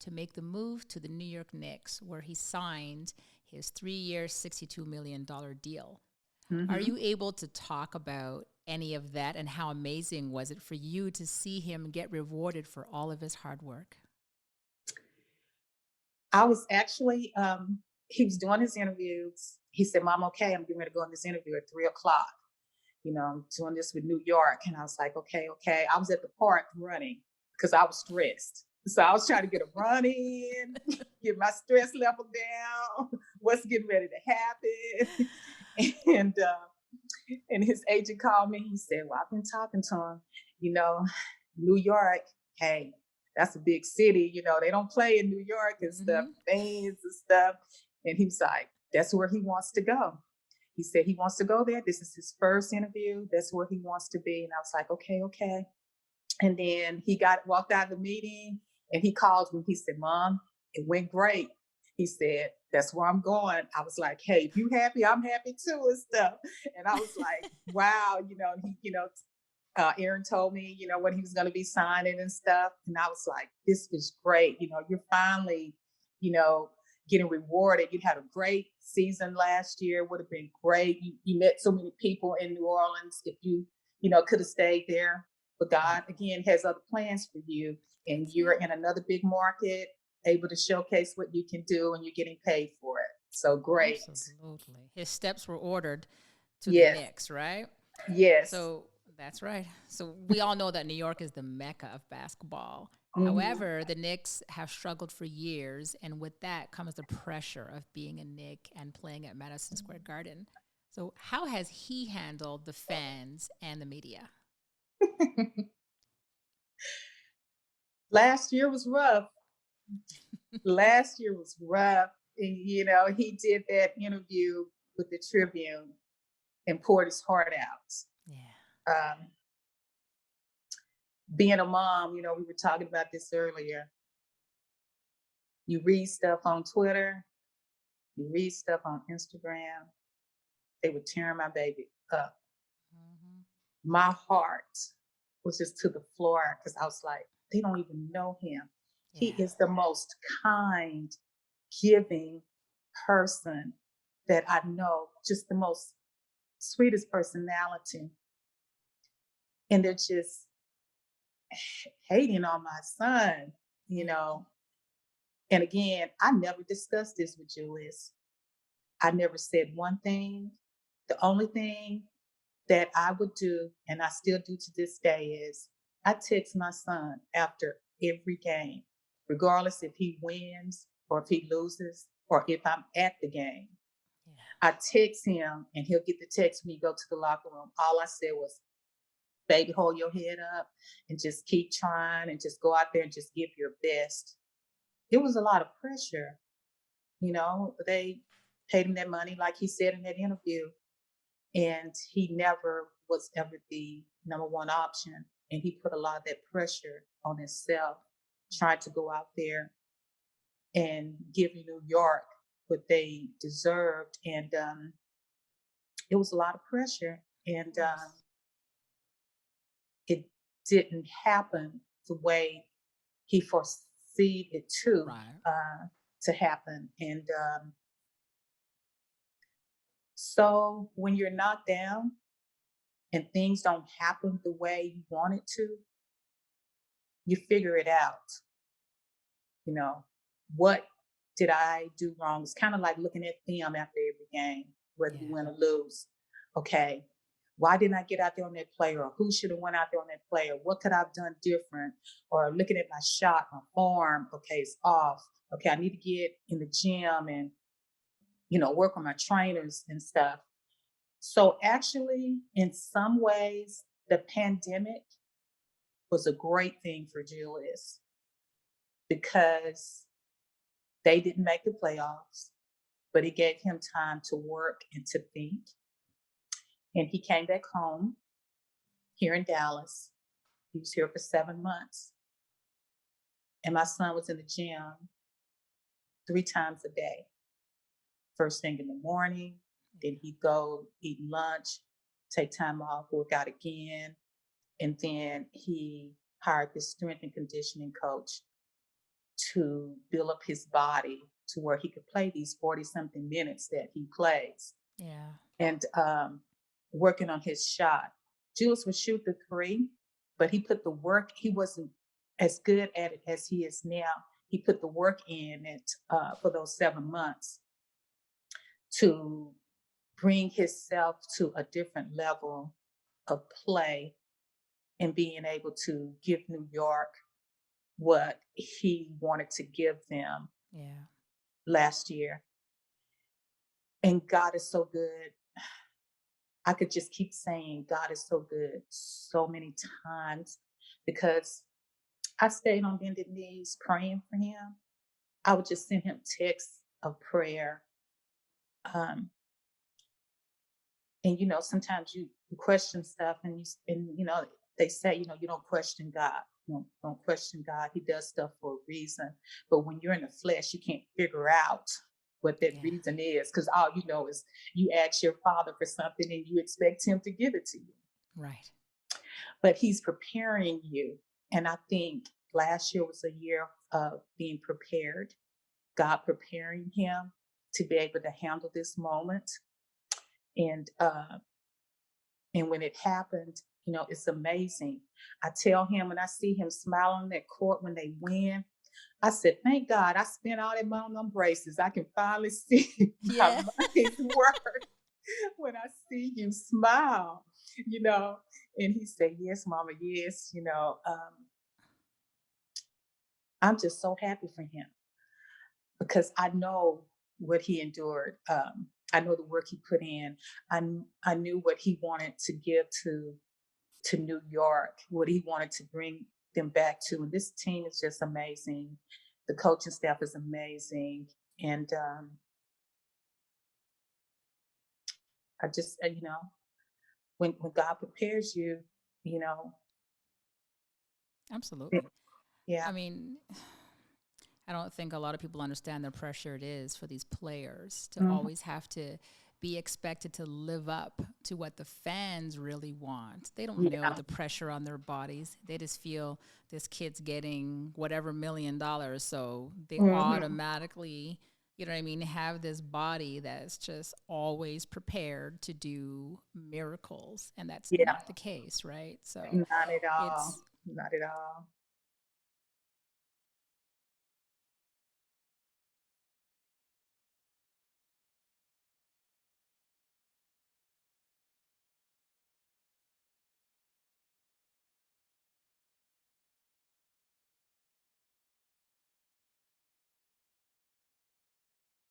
to make the move to the New York Knicks, where he signed his 3-year, $62 million deal. Are Mm-hmm. you able to talk about any of that, and how amazing was it for you to see him get rewarded for all of his hard work? I was actually, he was doing his interviews. He said, Mom, okay, I'm getting ready to go on this interview at 3 o'clock. I'm doing this with New York. And I was like, okay, okay. I was at the park running because I was stressed. So I was trying to get a run in, get my stress level down, what's getting ready to happen. and and his agent called me. He said, well, I've been talking to him, you know, New York, hey, that's a big city. They don't play in New York and stuff, Mm-hmm. fans and stuff. And he was like, that's where he wants to go. He said he wants to go there. This is his first interview. That's where he wants to be. And I was like, okay, okay. And then he walked out of the meeting and he called me. He said, Mom, it went great. He said, that's where I'm going. I was like, hey, if you happy, I'm happy too and stuff. And I was like, wow, and he, Aaron told me, when he was going to be signing and stuff. And I was like, this is great. You're finally, you know, getting rewarded. You had a great season last year. Would have been great. You met so many people in New Orleans. If you, could have stayed there. But God, again, has other plans for you. And That's you're it. in another big market, able to showcase what you can do, and you're getting paid for it. So great. Absolutely. His steps were ordered to the Yes. Knicks, right? Yes. So that's right. So we all know that New York is the mecca of basketball. Mm-hmm. However, the Knicks have struggled for years, and with that comes the pressure of being a Knick and playing at Madison Square Garden. So, how has he handled the fans and the media? Last year was rough. Last year was rough. And, he did that interview with the Tribune and poured his heart out. Yeah. Um, Being a mom, we were talking about this earlier. You read stuff on Twitter, you read stuff on Instagram. They were tearing my baby up. Mm-hmm. My heart was just to the floor because I was like, they don't even know him. He Yeah. is the most kind, giving person that I know, just the most sweetest personality. And they're just hating on my son, you Mm-hmm. know. And again, I never discussed this with Julius. I never said one thing. The only thing that I would do, and I still do to this day, is I text my son after every game, regardless if he wins or if he loses or if I'm at the game. Yeah. I text him and he'll get the text when he go to the locker room. All I said was, baby, hold your head up and just keep trying and just go out there and just give your best. It was a lot of pressure, they paid him that money, like he said in that interview. And he never was ever the number one option. And he put a lot of that pressure on himself, trying to go out there and give New York what they deserved. And it was a lot of pressure. Of And course. it didn't happen the way he foreseed it Right. to happen. And so when you're knocked down and things don't happen the way you want it to, you figure it out. You know, what did I do wrong? It's kind of like looking at film after every game, whether you Yeah. win or lose. Okay, why didn't I get out there on that player? Or who should have went out there on that player? What could I have done different? Or looking at my shot, my form, okay, it's off. Okay, I need to get in the gym and, work on my trainers and stuff. So actually, in some ways, the pandemic was a great thing for Julius because they didn't make the playoffs, but it gave him time to work and to think. And he came back home here in Dallas. He was here for 7 months. And my son was in the gym 3 times a day. First thing in the morning, then he'd go eat lunch, take time off, work out again. And then he hired this strength and conditioning coach. to build up his body to where he could play these 40 something minutes that he plays, Yeah. and working on his shot. Julius would shoot the three, but he put the work. He wasn't as good at it as he is now. He put the work in it for those 7 months to bring himself to a different level of play and being able to give New York what he wanted to give them Yeah. last year. And God is so good. I could just keep saying God is so good so many times because I stayed on bended knees praying for him. I would just send him texts of prayer. Um, and sometimes you question stuff, and they say, you don't question God. Don't question God. He does stuff for a reason. But when you're in the flesh, you can't figure out what that Yeah. reason is, because all you know is you ask your father for something and you expect him to give it to you. Right. But he's preparing you. And I think last year was a year of being prepared, God preparing him to be able to handle this moment. And when it happened, it's amazing. I tell him when I see him smiling at court when they win, I said, thank God I spent all that money on them braces. I can finally see my Yeah. money's worth when I see you smile, you know. And he said, yes, Mama, yes. I'm just so happy for him because I know what he endured. I know the work he put in. I knew what he wanted to give to New York, what he wanted to bring them back to. And this team is just amazing. The coaching staff is amazing. And I just, when God prepares you, you know, Absolutely. yeah, I mean, I don't think a lot of people understand the pressure it is for these players to mhm, always have to be expected to live up to what the fans really want. They don't know yeah, the pressure on their bodies. They just feel this kid's getting whatever $1 million. So they mhm, automatically, you know what I mean, have this body that's just always prepared to do miracles. And that's yeah, not the case, right? So not at all, it's not at all.